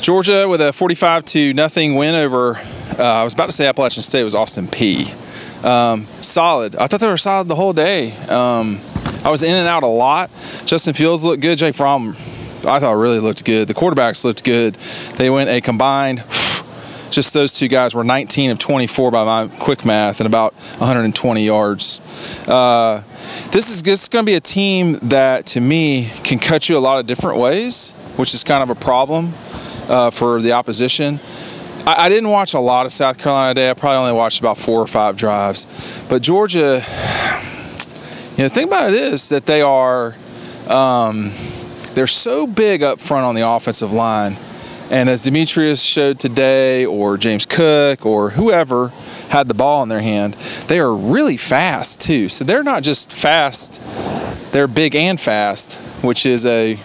Georgia with a 45-0 win over, I was about to say Appalachian State, it was Austin Peay. Solid. I thought they were solid the whole day. I was in and out a lot. Justin Fields looked good. Jake Fromm, I thought really looked good. The quarterbacks looked good. They went a combined, just those two guys were 19 of 24 by my quick math and about 120 yards. This is going to be a team that, to me, can cut you a lot of different ways, which is kind of a problem for the opposition. I didn't watch a lot of South Carolina today. I probably only watched about 4 or 5 drives. But Georgia, the thing about it is that they are, they're so big up front on the offensive line. And as Demetrius showed today, or James Cook, or whoever had the ball in their hand, they are really fast too. So they're not just fast, they're big and fast, which is a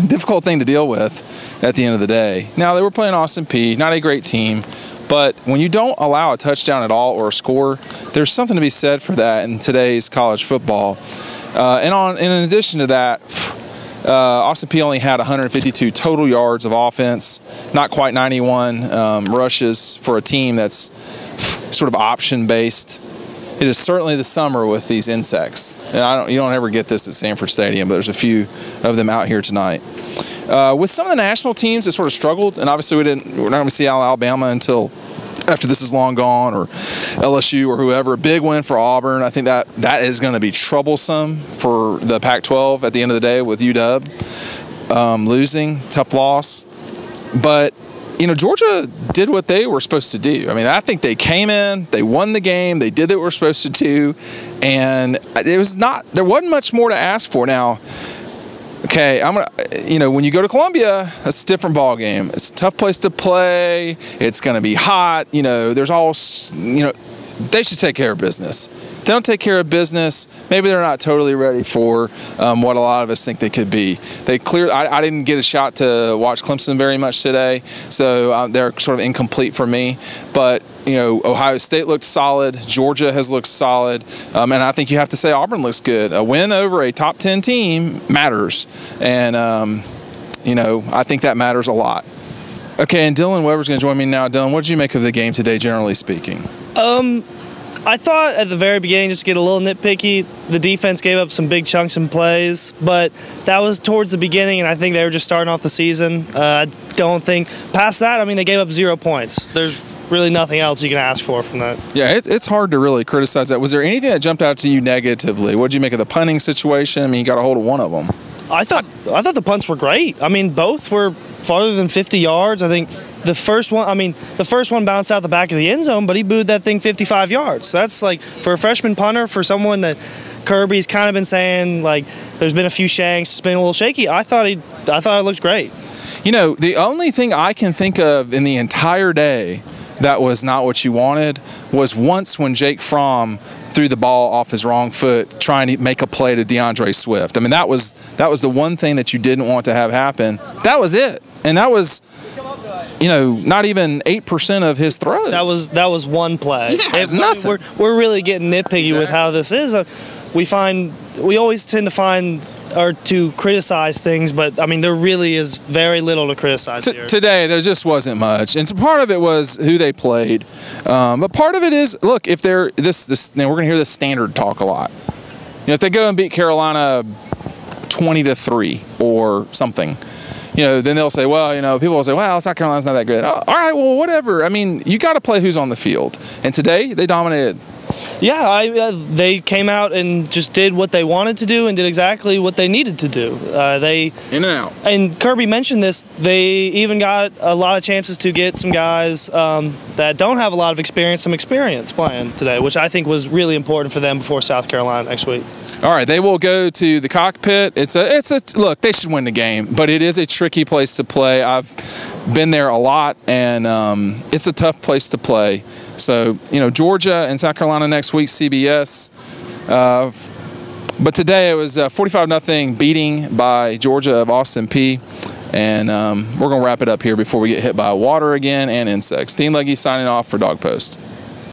difficult thing to deal with at the end of the day. Now, they were playing Austin Peay, not a great team, but when you don't allow a touchdown at all or a score, there's something to be said for that in today's college football. In addition to that, Austin Peay only had 152 total yards of offense, not quite 91 rushes for a team that's sort of option-based. It is certainly the summer with these insects. And you don't ever get this at Sanford Stadium, but there's a few of them out here tonight. With some of the national teams that sort of struggled, and obviously we're not going to see Alabama until after this is long gone, or LSU or whoever. A big win for Auburn. I think that is going to be troublesome for the Pac-12 at the end of the day with UW losing, tough loss. But Georgia did what they were supposed to do. I mean, I think they came in, they won the game, they did what they were supposed to do, and there wasn't much more to ask for. Now, okay, when you go to Columbia, that's a different ball game. It's a tough place to play. It's going to be hot. There's all, they should take care of business. If they don't take care of business, maybe they're not totally ready for what a lot of us think they could be. I didn't get a shot to watch Clemson very much today, so they're sort of incomplete for me. But Ohio State looked solid. Georgia has looked solid, and I think you have to say Auburn looks good. A win over a top 10 team matters, and I think that matters a lot. Okay, and Dylan Weber's going to join me now. Dylan, what did you make of the game today, generally speaking? I thought at the very beginning, just to get a little nitpicky, the defense gave up some big chunks and plays, but that was towards the beginning, and I think they were just starting off the season. I don't think past that, they gave up 0 points. There's really nothing else you can ask for from that. Yeah, it's hard to really criticize that. Was there anything that jumped out to you negatively? What did you make of the punting situation? You got a hold of one of them. I thought the punts were great. Both were farther than 50 yards. I think the first one bounced out the back of the end zone, but he booed that thing 55 yards. So that's for a freshman punter, for someone that Kirby's kind of been saying there's been a few shanks, it's been a little shaky. I thought it looked great. The only thing I can think of in the entire day that was not what you wanted was once when Jake Fromm threw the ball off his wrong foot trying to make a play to DeAndre Swift. That was the one thing that you didn't want to have happen. That was it. And that was, not even 8% of his throws. That was one play. Yeah, it's nothing. We're really getting nitpicky with how this is. We always tend to find or to criticize things, but there really is very little to criticize here. Today there just wasn't much, and so part of it was who they played, but part of it is, look, if they're we're going to hear this standard talk a lot. If they go and beat Carolina 20-3 or something, then they'll say, well, people will say, well, South Carolina's not that good. All right, well, whatever. You got to play who's on the field, and today they dominated. Yeah, they came out and just did what they wanted to do and did exactly what they needed to do. In and out. And Kirby mentioned this. They even got a lot of chances to get some guys that don't have a lot of experience, some experience playing today, which I think was really important for them before South Carolina next week. All right, they will go to the cockpit. Look, they should win the game, but it is a tricky place to play. I've been there a lot, and it's a tough place to play. So, Georgia and South Carolina next week, CBS. But today it was a 45-0 beating by Georgia of Austin Peay. And we're going to wrap it up here before we get hit by water again and insects. Team Legge signing off for Dog Post.